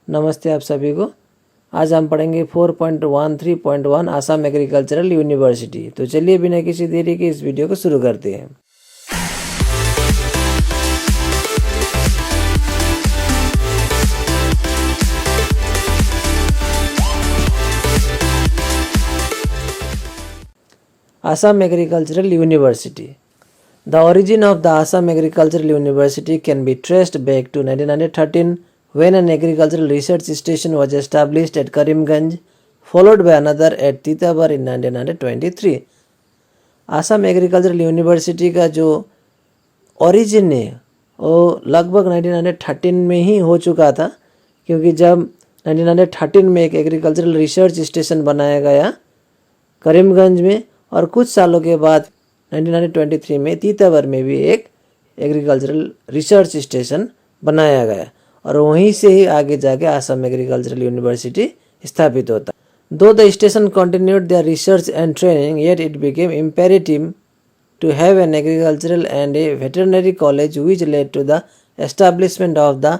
नमस्ते आप सभी को। आज हम पढ़ेंगे 4.13.1 आसाम एग्रीकल्चरल यूनिवर्सिटी। तो चलिए बिना किसी देरी के इस वीडियो को शुरू करते हैं। Assam Agricultural University. The origin of the Assam Agricultural University can be traced back to 1913 when an agricultural research station was established at Karimganj, followed by another at Titabar in 1923. Assam Agricultural University का जो origin है वो लगभग 1913 में ही हो चुका था, क्योंकि जब 1913 में एक एग्रीकल्चरल रिसर्च स्टेशन बनाया गया करीमगंज में, और कुछ सालों के बाद 1923 में तीतावर में भी एक एग्रीकल्चरल रिसर्च स्टेशन बनाया गया, और वहीं से ही आगे जाके आसाम एग्रीकल्चरल यूनिवर्सिटी स्थापित होता। दो the station continued their research and training, yet it became imperative to have an agricultural and a veterinary college, which led to the establishment of the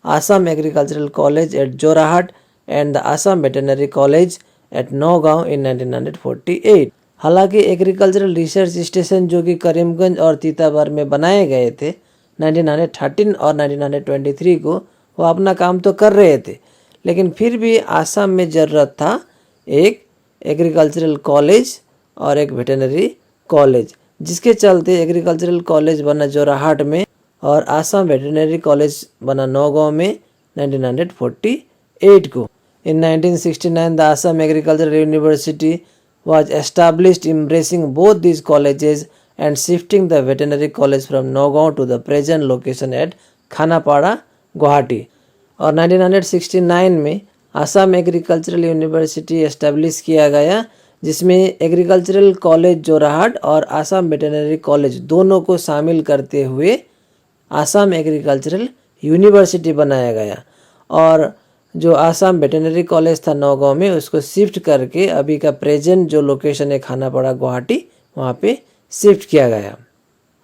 Assam Agricultural College at Jorahat and the Assam Veterinary College at Nagaon in 1948. हालांकि agricultural research station जो कि करीमगंज और तीताबर में बनाए गए थे 1913 और 1923 को, वो अपना काम तो कर रहे थे, लेकिन फिर भी आसाम में ज़रूरत था एक एग्रीकल्चरल कॉलेज और एक वेटरनरी कॉलेज, जिसके चलते एग्रीकल्चरल कॉलेज बना जोराहाट में और आसाम वेटरनरी कॉलेज बना नौगांव में 1948 को। इन 1969 the Assam Agricultural university was established, embracing both these colleges and shifting the veterinary college from Nagaon to the present location at Khanapara, Guwahati. और 1969 में आसाम एग्रीकल्चरल यूनिवर्सिटी एस्टेब्लिश किया गया, जिसमें एग्रीकल्चरल कॉलेज जोराहाट और आसाम वेटरनरी कॉलेज दोनों को शामिल करते हुए आसाम एग्रीकल्चरल यूनिवर्सिटी बनाया गया, और जो आसाम वेटरनरी कॉलेज था नौगांव में, उसको शिफ्ट करके अभी का प्रेजेंट जो लोकेशन है खानापाड़ा, गुवाहाटी, वहाँ पे शिफ्ट किया गया।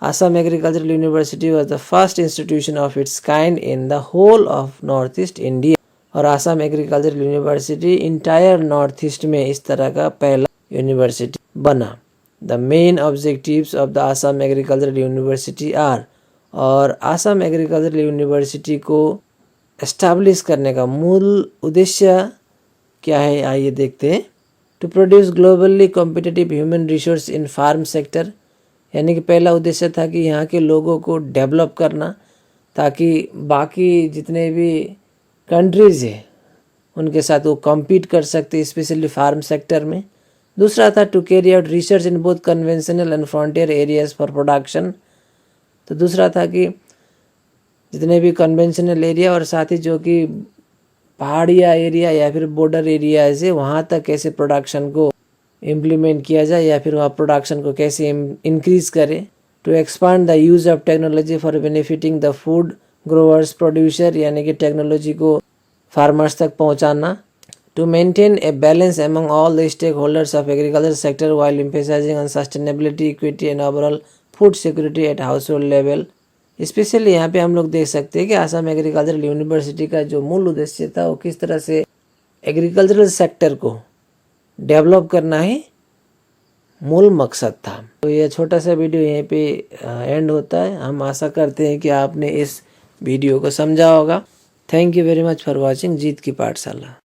Assam Agricultural University was the first institution of its kind in the whole of North East India, और Assam Agricultural University entire North East में इस तरह का पहला यूनिवर्सिटी बना। The main objectives of the Assam Agricultural University are, और आसाम एग्रीकल्चरल यूनिवर्सिटी को establish करने का मूल उद्देश्य क्या है, आइए देखते हैं। To produce globally competitive human resource in farm sector, यानी कि पहला उद्देश्य था कि यहाँ के लोगों को डेवलप करना ताकि बाकी जितने भी कंट्रीज़ है उनके साथ वो कम्पीट कर सकते, स्पेशली फार्म सेक्टर में। दूसरा था to carry out research in both conventional and frontier areas for production, तो दूसरा था कि जितने भी कन्वेंशनल एरिया और साथ ही जो कि पहाड़िया एरिया या फिर बॉर्डर एरियाज है, वहाँ तक कैसे प्रोडक्शन को इम्प्लीमेंट किया जाए या फिर वहाँ प्रोडक्शन को कैसे इंक्रीज करे। To expand the use of technology for benefiting the food growers producer, यानी कि टेक्नोलॉजी को फार्मर्स तक पहुँचाना। To maintain a balance among all the stakeholders of agriculture sector while emphasizing on sustainability, equity and overall food security at household level। Specially यहाँ पे हम लोग देख सकते हैं कि आसाम एग्रीकल्चरल यूनिवर्सिटी का जो मूल उद्देश्य था वो किस तरह से एग्रीकल्चरल सेक्टर को डेवलप करना ही मूल मकसद था। तो ये छोटा सा वीडियो यहीं पे एंड होता है। हम आशा करते हैं कि आपने इस वीडियो को समझा होगा। Thank you very much for watching जीत की पाठशाला।